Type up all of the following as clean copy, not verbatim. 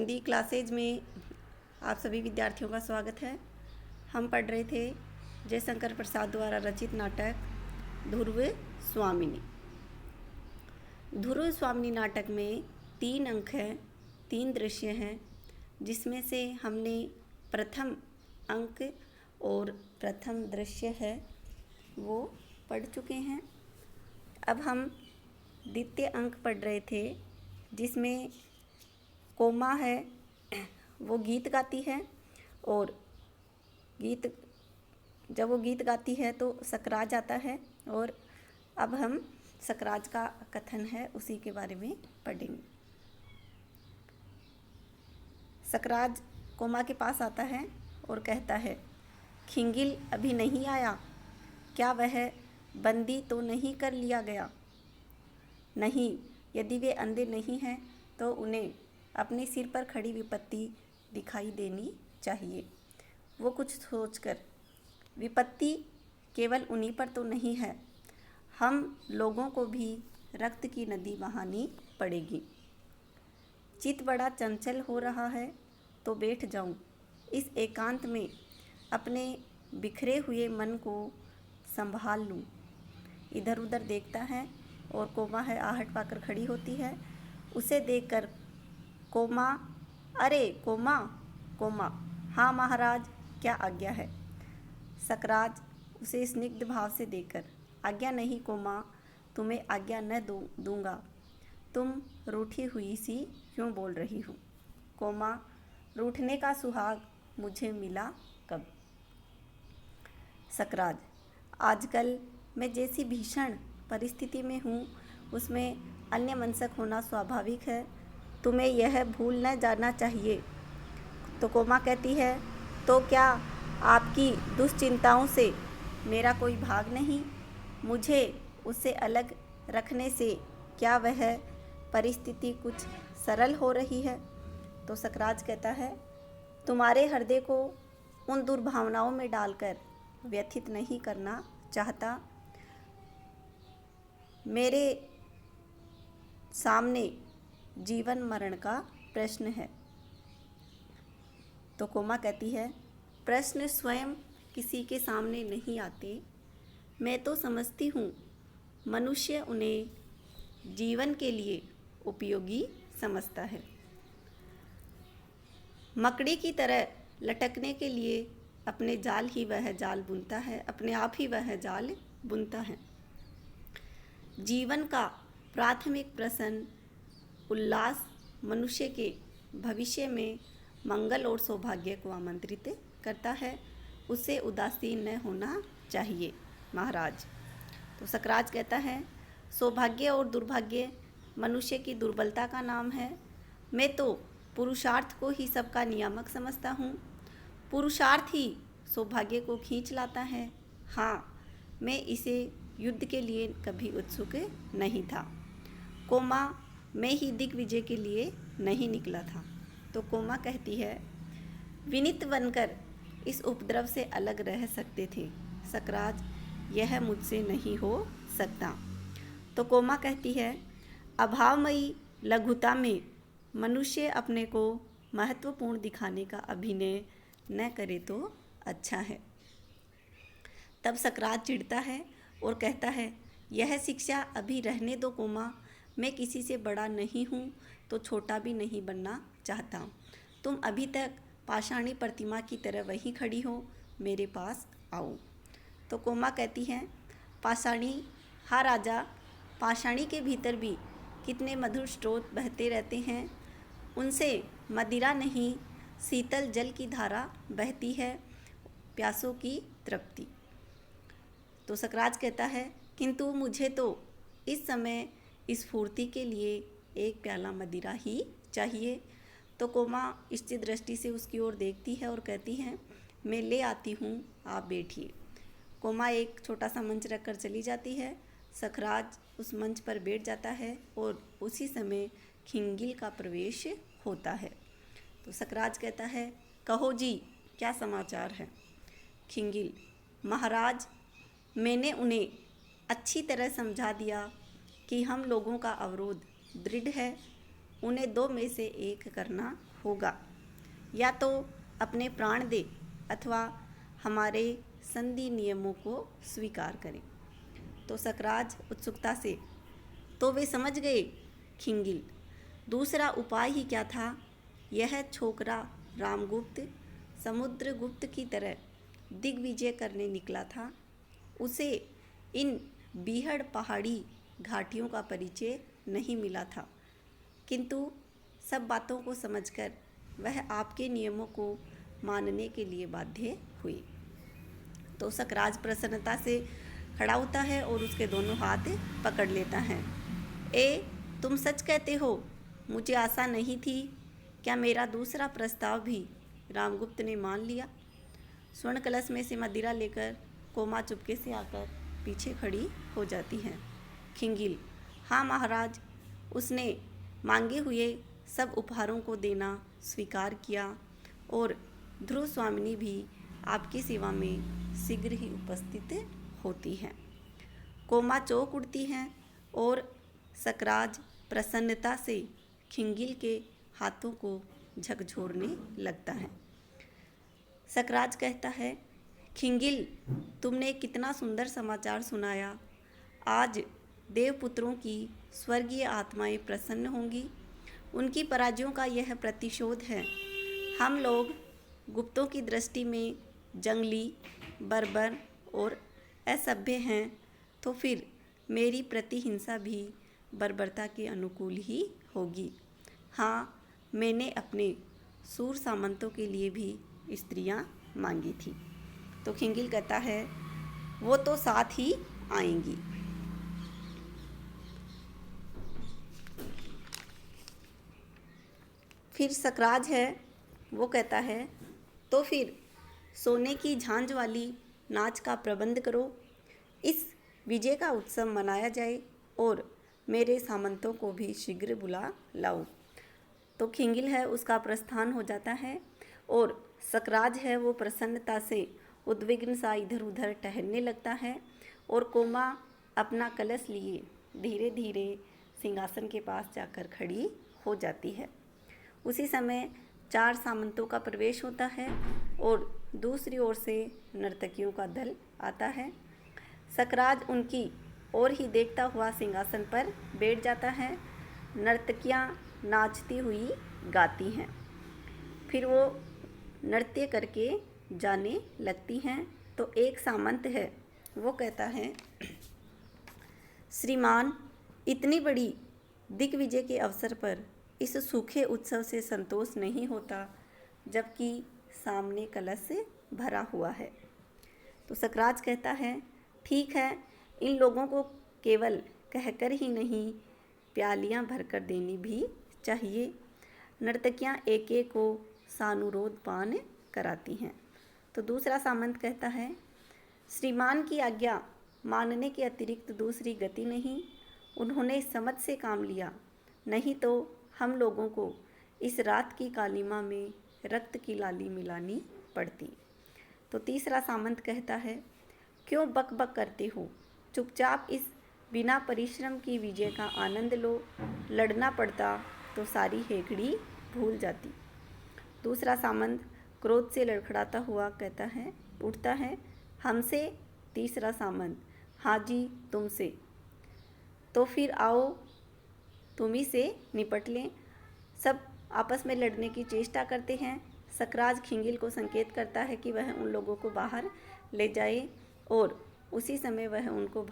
Hindi classes में आप सभी विद्यार्थियों का स्वागत है। हम पढ़ रहे थे जयशंकर प्रसाद द्वारा रचित नाटक ध्रुव स्वामिनी। ध्रुव स्वामिनी नाटक में 3 अंक हैं, 3 दृश्य हैं, जिसमें से हमने प्रथम अंक और प्रथम दृश्य है वो पढ़ चुके हैं। अब हम द्वितीय अंक पढ़ रहे थे, जिसमें कोमा है वो गीत गाती है, और जब वो गीत गाती है तो सकराज आता है, और अब हम सकराज का कथन है उसी के बारे में पढ़ेंगे। सकराज कोमा के पास आता है और कहता है, खिंगिल अभी नहीं आया, क्या वह बंदी तो नहीं कर लिया गया? नहीं, यदि वे अंधे नहीं हैं तो उन्हें अपने सिर पर खड़ी विपत्ति दिखाई देनी चाहिए। वो कुछ सोचकर, विपत्ति केवल उन्हीं पर तो नहीं है, हम लोगों को भी रक्त की नदी बहानी पड़ेगी। चित्त बड़ा चंचल हो रहा है तो बैठ जाऊं इस एकांत में, अपने बिखरे हुए मन को संभाल लूं। इधर उधर देखता है और कोमा है आहट पाकर खड़ी होती है। उसे देखकर कोमा, अरे कोमा, कोमा, हाँ महाराज, क्या आज्ञा है? सकराज उसे स्निग्ध भाव से देखकर, आज्ञा नहीं कोमा, तुम्हें आज्ञा न दूंगा। तुम रूठी हुई सी क्यों बोल रही हो? कोमा, रूठने का सुहाग मुझे मिला कब? सकराज, आजकल मैं जैसी भीषण परिस्थिति में हूँ उसमें अन्य मनसक होना स्वाभाविक है, तुम्हें यह भूल न जाना चाहिए। तो कोमा कहती है, तो क्या आपकी दुश्चिंताओं से मेरा कोई भाग नहीं? मुझे उससे अलग रखने से क्या वह परिस्थिति कुछ सरल हो रही है? तो सकराज कहता है, तुम्हारे हृदय को उन दुर्भावनाओं में डालकर व्यथित नहीं करना चाहता। मेरे सामने जीवन मरण का प्रश्न है। तो कोमा कहती है, प्रश्न स्वयं किसी के सामने नहीं आते, मैं तो समझती हूँ मनुष्य उन्हें जीवन के लिए उपयोगी समझता है। मकड़ी की तरह लटकने के लिए अपने जाल ही वह जाल बुनता है, अपने आप ही वह जाल बुनता है। जीवन का प्राथमिक प्रश्न उल्लास मनुष्य के भविष्य में मंगल और सौभाग्य को आमंत्रित करता है, उसे उदासीन न होना चाहिए महाराज। तो सकराज कहता है, सौभाग्य और दुर्भाग्य मनुष्य की दुर्बलता का नाम है। मैं तो पुरुषार्थ को ही सबका नियामक समझता हूँ। पुरुषार्थ ही सौभाग्य को खींच लाता है। हाँ, मैं इसे युद्ध के लिए कभी उत्सुक नहीं था। कोमा, मैं ही दिग्विजय के लिए नहीं निकला था। तो कोमा कहती है, विनीत बनकर इस उपद्रव से अलग रह सकते थे सकराज, यह मुझसे नहीं हो सकता। तो कोमा कहती है, अभावमयी लघुता में मनुष्य अपने को महत्वपूर्ण दिखाने का अभिनय न करे तो अच्छा है। तब सकराज चिढ़ता है और कहता है, यह शिक्षा अभी रहने दो कोमा, मैं किसी से बड़ा नहीं हूँ तो छोटा भी नहीं बनना चाहता। तुम अभी तक पाषाणी प्रतिमा की तरह वहीं खड़ी हो, मेरे पास आओ। तो कोमा कहती है, पाषाणी, हाँ राजा, पाषाणी के भीतर भी कितने मधुर स्रोत बहते रहते हैं, उनसे मदिरा नहीं शीतल जल की धारा बहती है, प्यासों की तृप्ति। तो सकराज कहता है, किंतु मुझे तो इस समय स्फूर्ति के लिए एक प्याला मदिरा ही चाहिए। तो कोमा स्थिर दृष्टि से उसकी ओर देखती है और कहती है, मैं ले आती हूँ, आप बैठिए। कोमा एक छोटा सा मंच रखकर चली जाती है। सकराज उस मंच पर बैठ जाता है और उसी समय खिंगिल का प्रवेश होता है। तो सकराज कहता है, कहो जी, क्या समाचार है? खिंगिल, महाराज, मैंने उन्हें अच्छी तरह समझा दिया कि हम लोगों का अवरोध दृढ़ है, उन्हें दो में से एक करना होगा, या तो अपने प्राण दे अथवा हमारे संधि नियमों को स्वीकार करें। तो सकराज उत्सुकता से, तो वे समझ गए खिंगिल, दूसरा उपाय ही क्या था। यह छोकरा रामगुप्त समुद्रगुप्त की तरह दिग्विजय करने निकला था। उसे इन बीहड़ पहाड़ी घाटियों का परिचय नहीं मिला था, किंतु सब बातों को समझकर वह आपके नियमों को मानने के लिए बाध्य हुई। तो सकराज प्रसन्नता से खड़ा होता है और उसके दोनों हाथ पकड़ लेता है। तुम सच कहते हो, मुझे आशा नहीं थी। क्या मेरा दूसरा प्रस्ताव भी रामगुप्त ने मान लिया? स्वर्ण कलश में से मदिरा लेकर कोमा चुपके से आकर पीछे खड़ी हो जाती है। खिंगिल, हाँ महाराज, उसने मांगे हुए सब उपहारों को देना स्वीकार किया और ध्रुव स्वामिनी भी आपकी सेवा में शीघ्र ही उपस्थित होती हैं। कोमा चौंक उठती हैं और सकराज प्रसन्नता से खिंगिल के हाथों को झकझोरने लगता है। सकराज कहता है, खिंगिल, तुमने कितना सुंदर समाचार सुनाया। आज देवपुत्रों की स्वर्गीय आत्माएं प्रसन्न होंगी। उनकी पराजयों का यह प्रतिशोध है। हम लोग गुप्तों की दृष्टि में जंगली, बर्बर और असभ्य हैं, तो फिर मेरी प्रतिहिंसा भी बर्बरता के अनुकूल ही होगी। हाँ, मैंने अपने सूर सामंतों के लिए भी स्त्रियां मांगी थी। तो खिंगिल कहता है, वो तो साथ ही आएंगी। फिर सकराज है, वो कहता है, तो फिर सोने की झांझ वाली नाच का प्रबंध करो। इस विजय का उत्सव मनाया जाए और मेरे सामंतों को भी शीघ्र बुला लाओ। तो खिंगिल है, उसका प्रस्थान हो जाता है और सकराज है, वो प्रसन्नता से उद्विग्न सा इधर उधर टहलने लगता है और कोमा अपना कलश लिए धीरे धीरे सिंहासन के पास जाकर खड़ी हो जाती है। उसी समय 4 सामंतों का प्रवेश होता है और दूसरी ओर से नर्तकियों का दल आता है। सकराज उनकी ओर ही देखता हुआ सिंहासन पर बैठ जाता है। नर्तकियां नाचती हुई गाती हैं। फिर वो नृत्य करके जाने लगती हैं। तो एक सामंत है, वो कहता है, श्रीमान, इतनी बड़ी दिग्विजय के अवसर पर इस सूखे उत्सव से संतोष नहीं होता, जबकि सामने कलश से भरा हुआ है। तो सकराज कहता है, ठीक है, इन लोगों को केवल कहकर ही नहीं, प्यालियां भरकर देनी भी चाहिए। नर्तकियां एक एक को सानुरोध पान कराती हैं। तो दूसरा सामंत कहता है, श्रीमान की आज्ञा मानने के अतिरिक्त दूसरी गति नहीं। उन्होंने समझ से काम लिया, नहीं तो हम लोगों को इस रात की कालिमा में रक्त की लाली मिलानी पड़ती। तो तीसरा सामंत कहता है, क्यों बक बक करते हो? चुपचाप इस बिना परिश्रम की विजय का आनंद लो। लड़ना पड़ता तो सारी हेकड़ी भूल जाती। दूसरा सामंत क्रोध से लड़खड़ाता हुआ कहता है, उठता है, हमसे? तीसरा सामंत, हाँ जी, तुमसे। तो फिर आओ, तुम ही से निपट लें। सब आपस में लड़ने की चेष्टा करते हैं। सकराज खिंगिल को संकेत करता है कि वह उन लोगों को बाहर ले जाए और उसी समय वह उनको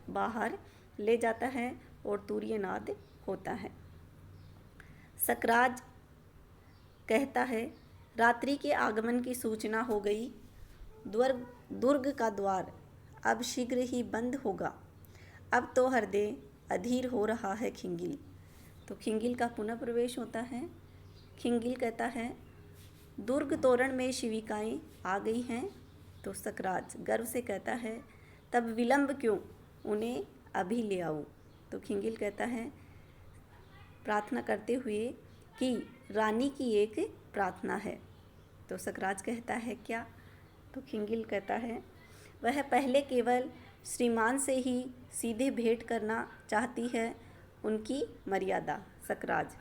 बाहर ले जाता है और तूर्यनाद होता है। सकराज कहता है, रात्रि के आगमन की सूचना हो गई। दुर्ग का द्वार अब शीघ्र ही बंद होगा। अब तो हृदय अधीर हो रहा है खिंगिल। तो खिंगिल का पुनः प्रवेश होता है। खिंगिल कहता है, दुर्ग तोरण में शिविकाएं आ गई हैं। तो सकराज गर्व से कहता है, तब विलंब क्यों, उन्हें अभी ले आओ। तो खिंगिल कहता है, प्रार्थना करते हुए कि रानी की एक प्रार्थना है। तो सकराज कहता है, क्या? तो खिंगिल कहता है, वह पहले केवल श्रीमान से ही सीधे भेंट करना चाहती है। उनकी मर्यादा। सकराज,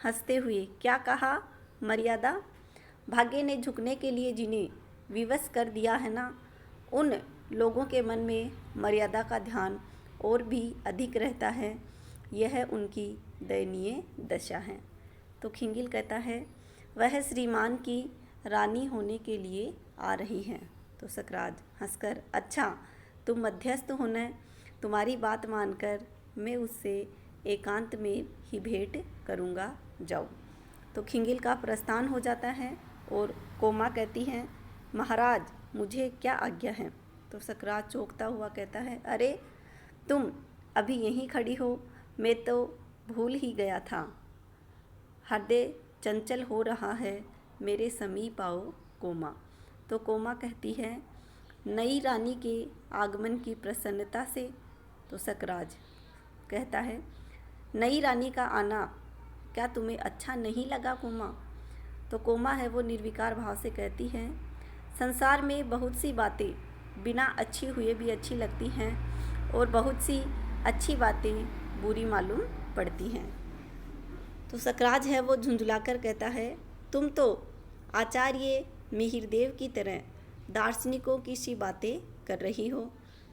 हंसते हुए, क्या कहा? मर्यादा? भाग्य ने झुकने के लिए जिन्हें विवश कर दिया है ना, उन लोगों के मन में मर्यादा का ध्यान और भी अधिक रहता है। यह उनकी दयनीय दशा है। तो खिंगिल कहता है, वह श्रीमान की रानी होने के लिए आ रही हैं। तो सकराज हंसकर, अच्छा तुम मध्यस्थ होना, तुम्हारी बात मानकर मैं उससे एकांत में ही भेंट करूँगा, जाओ। तो खिंगिल का प्रस्थान हो जाता है और कोमा कहती हैं, महाराज मुझे क्या आज्ञा है? तो सकराज चौंकता हुआ कहता है, अरे तुम अभी यहीं खड़ी हो, मैं तो भूल ही गया था। हृदय चंचल हो रहा है, मेरे समीप आओ कोमा। तो कोमा कहती है, नई रानी के आगमन की प्रसन्नता से। तो सकराज कहता है, नई रानी का आना क्या तुम्हें अच्छा नहीं लगा कोमा? तो कोमा है वो निर्विकार भाव से कहती है, संसार में बहुत सी बातें बिना अच्छी हुए भी अच्छी लगती हैं और बहुत सी अच्छी बातें बुरी मालूम पड़ती हैं। तो सकराज है वो झुंझुलाकर कहता है, तुम तो आचार्य मिहिरदेव की तरह दार्शनिकों की सी बातें कर रही हो।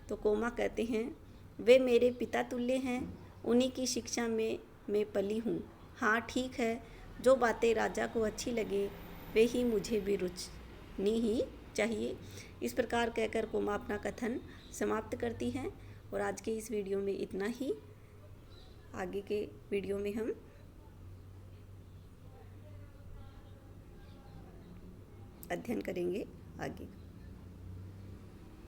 तो कोमा कहते हैं, वे मेरे पिता तुल्य हैं, उन्हीं की शिक्षा में मैं पली हूँ। हाँ ठीक है, जो बातें राजा को अच्छी लगे वे ही मुझे भी रुचनी ही चाहिए। इस प्रकार कहकर कोमा अपना कथन समाप्त करती हैं। और आज के इस वीडियो में इतना ही। आगे के वीडियो में हम अध्ययन करेंगे आगे।